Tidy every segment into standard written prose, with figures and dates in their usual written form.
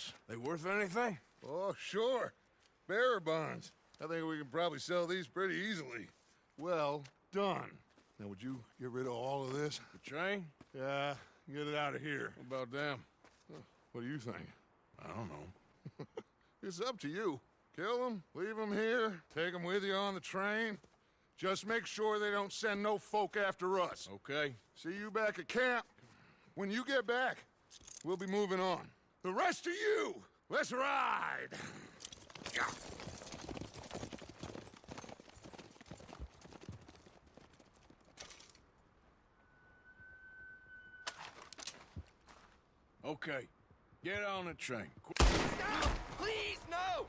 bonds. They worth anything? Oh, sure. Bearer bonds. I think we can probably sell these pretty easily. Well done. Now, would you get rid of all of this? The train? Yeah, get it out of here. What about them? What do you think? I don't know. It's up to you. Kill them, leave them here, take them with you on the train. Just make sure they don't send no folk after us. Okay. See you back at camp. When you get back, we'll be moving on. The rest of you, let's ride! Okay. Get on the train. Stop! Please, no!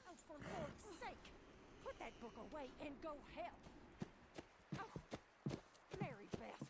Oh, for Lord's sake! Put that book away and go help! Oh, Mary Beth.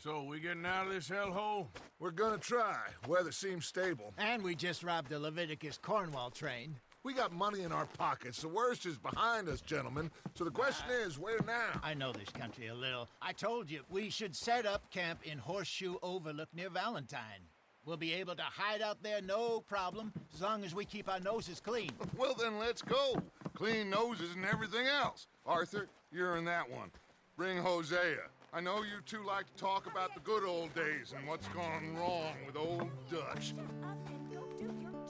So, we getting out of this hellhole? We're gonna try. Weather seems stable. And we just robbed the Leviticus Cornwall train. We got money in our pockets. The worst is behind us, gentlemen. So the question is, where now? I know this country a little. I told you, we should set up camp in Horseshoe Overlook near Valentine. We'll be able to hide out there no problem, as long as we keep our noses clean. Well, then let's go. Clean noses and everything else. Arthur, you're in that one. Bring Hosea. I know you two like to talk about the good old days and what's gone wrong with old Dutch. Shut up and go do your job!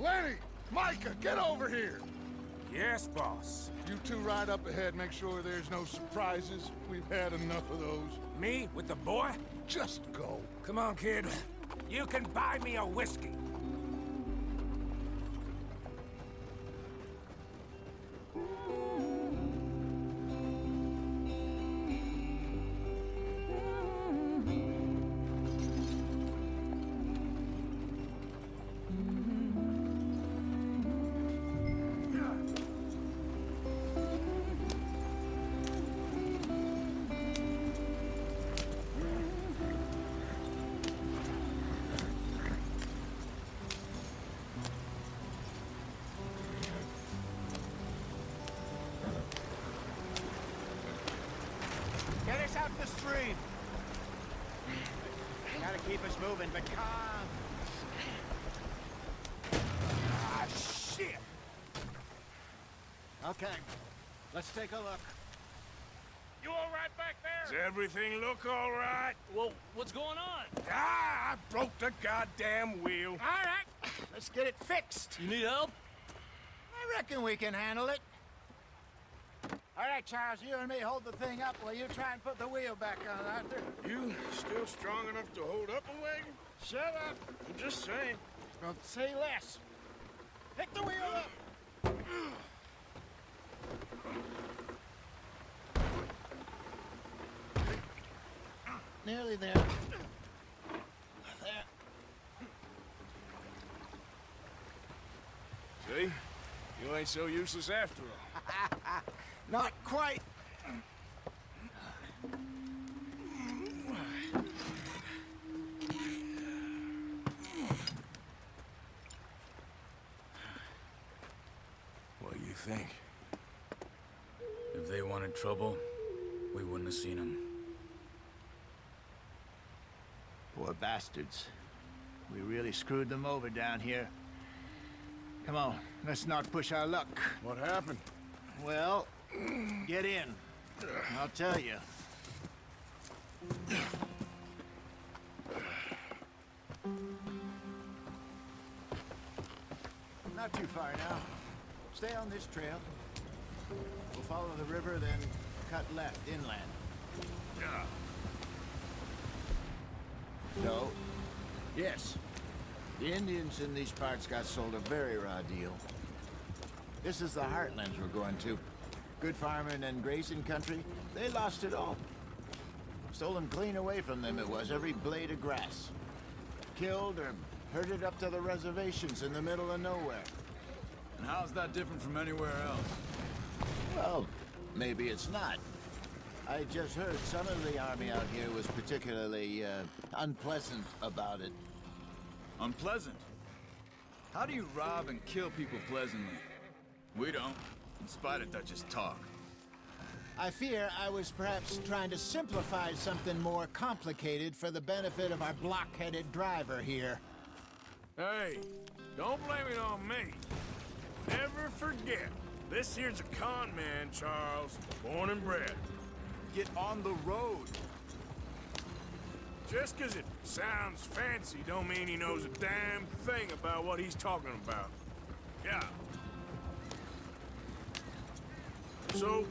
Lenny! Micah, get over here! Yes, boss. You two ride up ahead, make sure there's no surprises. We've had enough of those. Me with the boy? Just go. Come on, kid. You can buy me a whiskey. Get us out the stream. Gotta keep us moving, but calm. Ah, shit! Okay, let's take a look. You all right back Does there? everything look all right? Well, what's going on? Ah, I broke the goddamn wheel. All right, let's get it fixed. You need help? I reckon we can handle it. All right, Charles, you and me hold the thing up while you try and put the wheel back on, Arthur. You still strong enough to hold up a wagon? Shut up. I'm just saying. Don't say less. Pick the wheel up. Nearly there. There. See? You ain't so useless after all. Not quite. What do you think? If they wanted trouble, we wouldn't have seen them. Poor bastards. We really screwed them over down here. Come on, let's not push our luck. What happened? Well, get in. I'll tell you. Not too far now. Stay on this trail. We'll follow the river, then cut left inland. Yeah. No. Yes. The Indians in these parts got sold a very raw deal. This is the heartlands we're going to. Good farming and grazing country, they lost it all. Stolen clean away from them it was, every blade of grass. Killed or herded up to the reservations in the middle of nowhere. And how's that different from anywhere else? Well, maybe it's not. I just heard some of the army out here was particularly, unpleasant about it. Unpleasant? How do you rob and kill people pleasantly? We don't, in spite of Dutch's talk. I fear I was perhaps trying to simplify something more complicated for the benefit of our block-headed driver here. Hey, don't blame it on me. Never forget, this here's a con man, Charles. Born and bred. Get on the road. Just 'cause it sounds fancy don't mean he knows a damn thing about what he's talking about. Yeah. So,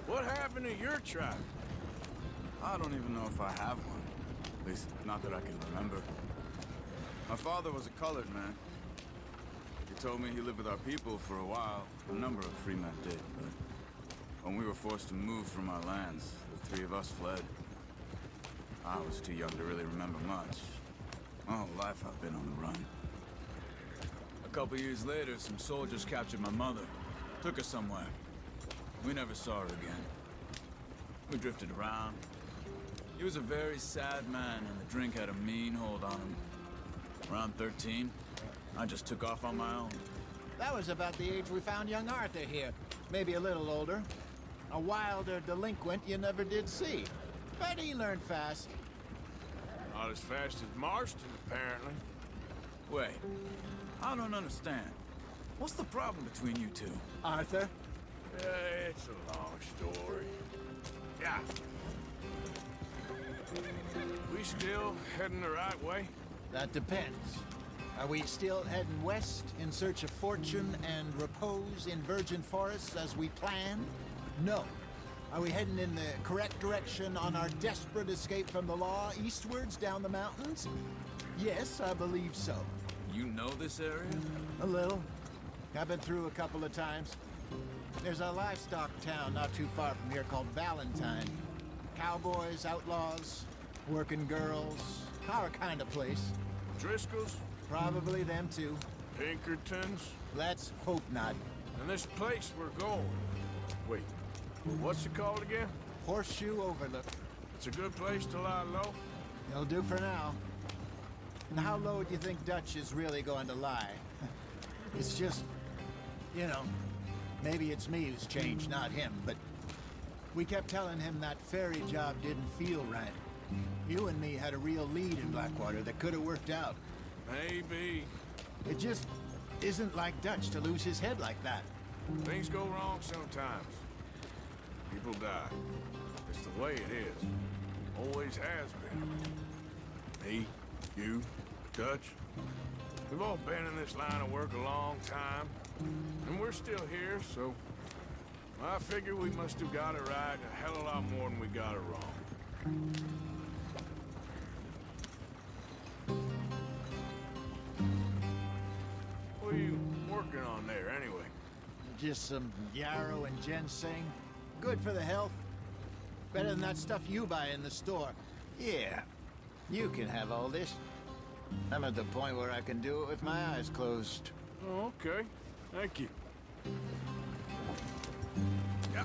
what happened to your tribe? I don't even know if I have one. At least, not that I can remember. My father was a colored man. He told me he lived with our people for a while. A number of free men did, but when we were forced to move from our lands, the three of us fled. I was too young to really remember much. My whole life I've been on the run. A couple years later, some soldiers captured my mother. Took her somewhere. We never saw her again. We drifted around. He was a very sad man, and the drink had a mean hold on him. Around 13, I just took off on my own. That was about the age we found young Arthur here. Maybe a little older. A wilder delinquent you never did see. But he learned fast. Not as fast as Marston, apparently. Wait, I don't understand. What's the problem between you two? Arthur? It's a long story. Yeah. We still heading the right way? That depends. Are we still heading west in search of fortune and repose in virgin forests as we planned? No. Are we heading in the correct direction on our desperate escape from the law eastwards down the mountains? Yes, I believe so. You know this area? A little. I've been through a couple of times. There's a livestock town not too far from here called Valentine. Cowboys, outlaws, working girls, our kind of place. Driscoll's? Probably them too. Pinkertons? Let's hope not. And this place we're going. Wait, what's it called again? Horseshoe Overlook. It's a good place to lie low? It'll do for now. And how low do you think Dutch is really going to lie? It's just, you know, maybe it's me who's changed, not him, but we kept telling him that ferry job didn't feel right. You and me had a real lead in Blackwater that could have worked out. Maybe. It just isn't like Dutch to lose his head like that. Things go wrong sometimes. People die. It's the way it is. Always has been. Me, you, Dutch. We've all been in this line of work a long time. And we're still here, so... I figure we must have got it right a hell of a lot more than we got it wrong. What are you working on there, anyway? Just some yarrow and ginseng. Good for the health. Better than that stuff you buy in the store. Yeah, you can have all this. I'm at the point where I can do it with my eyes closed. Oh, okay. Thank you. Yeah.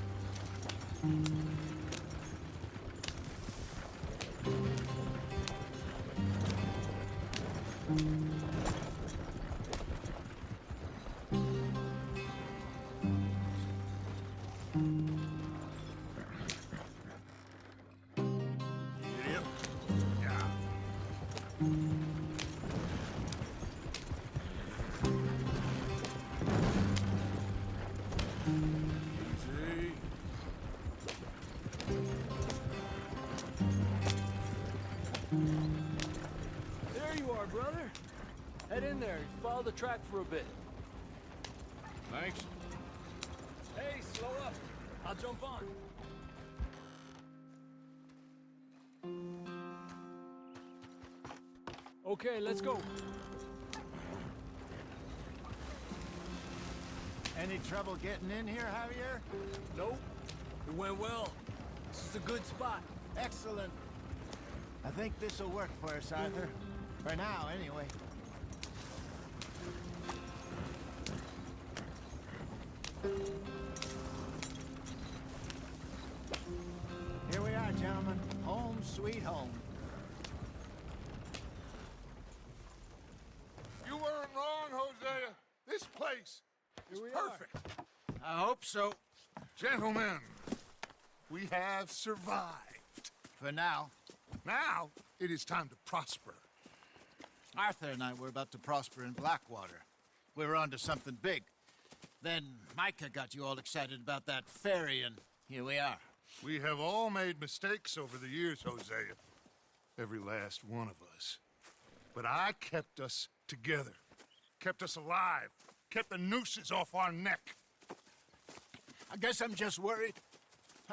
Yep. Yeah. Easy. There you are, brother. Head in there. Follow the track for a bit. Thanks. Hey, slow up. I'll jump on. Okay, let's go. Any trouble getting in here, Javier? Nope. It went well. This is a good spot. Excellent. I think this'll work for us, Arthur. For now, anyway. Here we are, gentlemen. Home sweet home. You weren't wrong, Hosea. This place is perfect. I hope so. Gentlemen, we have survived. For now. Now, it is time to prosper. Arthur and I were about to prosper in Blackwater. We were onto something big. Then Micah got you all excited about that ferry, and here we are. We have all made mistakes over the years, Hosea. Every last one of us. But I kept us together. Kept us alive. Kept the nooses off our neck. I guess I'm just worried.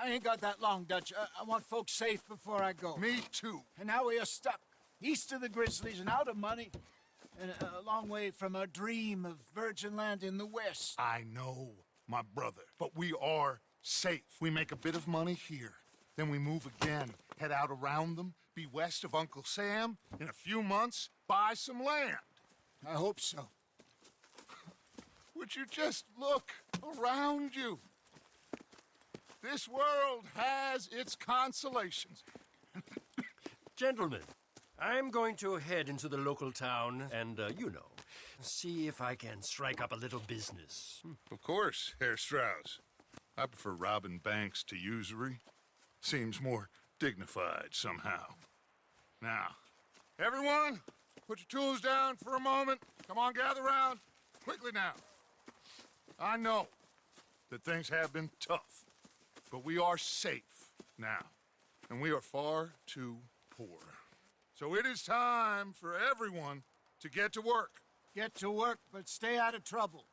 I ain't got that long, Dutch. I want folks safe before I go. Me too. And now we are stuck, east of the Grizzlies and out of money, and a long way from our dream of virgin land in the west. I know, my brother. But we are safe. We make a bit of money here. Then we move again, head out around them, be west of Uncle Sam. In a few months, buy some land. I hope so. Would you just look around you? This world has its consolations. Gentlemen, I'm going to head into the local town and, you know, see if I can strike up a little business. Of course, Herr Strauss. I prefer robbing banks to usury. Seems more dignified somehow. Now, everyone, put your tools down for a moment. Come on, gather round. Quickly now. I know that things have been tough, but we are safe now, and we are far too poor. So it is time for everyone to get to work. Get to work, but stay out of trouble.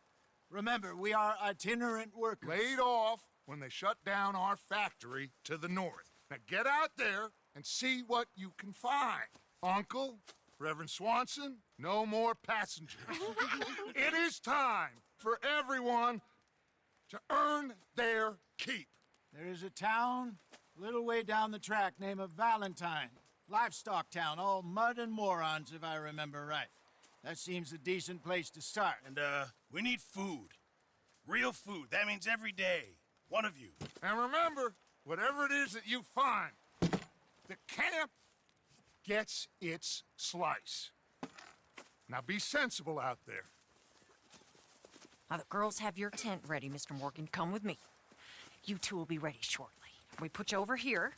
Remember, we are itinerant workers. Laid off when they shut down our factory to the north. Now get out there and see what you can find. Uncle, Reverend Swanson, no more passengers. It is time for everyone to earn their keep. There is a town a little way down the track named Valentine. Livestock town, all mud and morons, if I remember right. That seems a decent place to start. And, we need food. Real food. That means every day. One of you. And remember, whatever it is that you find, the camp gets its slice. Now be sensible out there. Now, the girls have your tent ready, Mr. Morgan. Come with me. You two will be ready shortly. We put you over here.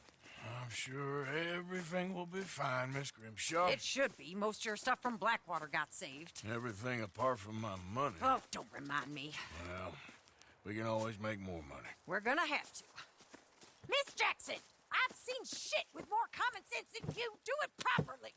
I'm sure everything will be fine, Miss Grimshaw. It should be. Most of your stuff from Blackwater got saved. Everything apart from my money. Oh, don't remind me. Well, we can always make more money. We're gonna have to. Miss Jackson, I've seen shit with more common sense than you. Do it properly.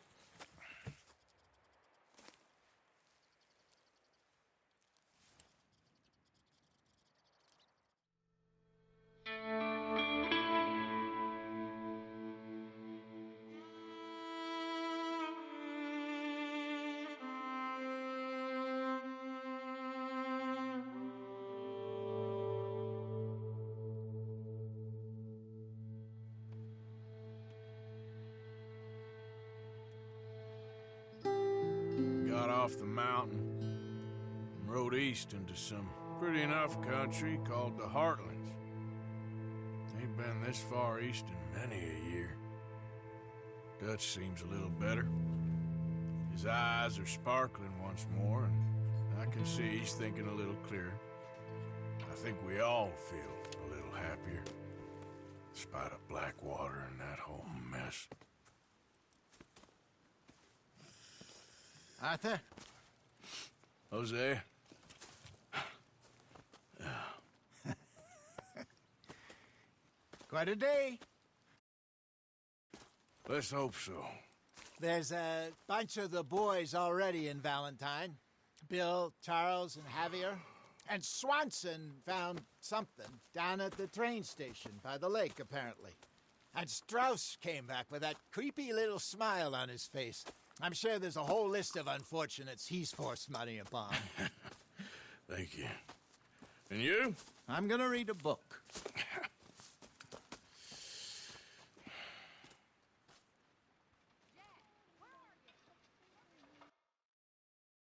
Got off the mountain and rode east into some pretty enough country called the Heartlands. Ain't been this far east in many a year. Dutch seems a little better. His eyes are sparkling once more, and I can see he's thinking a little clearer. I think we all feel a little happier, in spite of Blackwater and that whole mess. Arthur? Jose? Quite a day. Let's hope so. There's a bunch of the boys already in Valentine. Bill, Charles, and Javier. And Swanson found something down at the train station by the lake, apparently. And Strauss came back with that creepy little smile on his face. I'm sure there's a whole list of unfortunates he's forced money upon. Thank you. And you? I'm gonna read a book.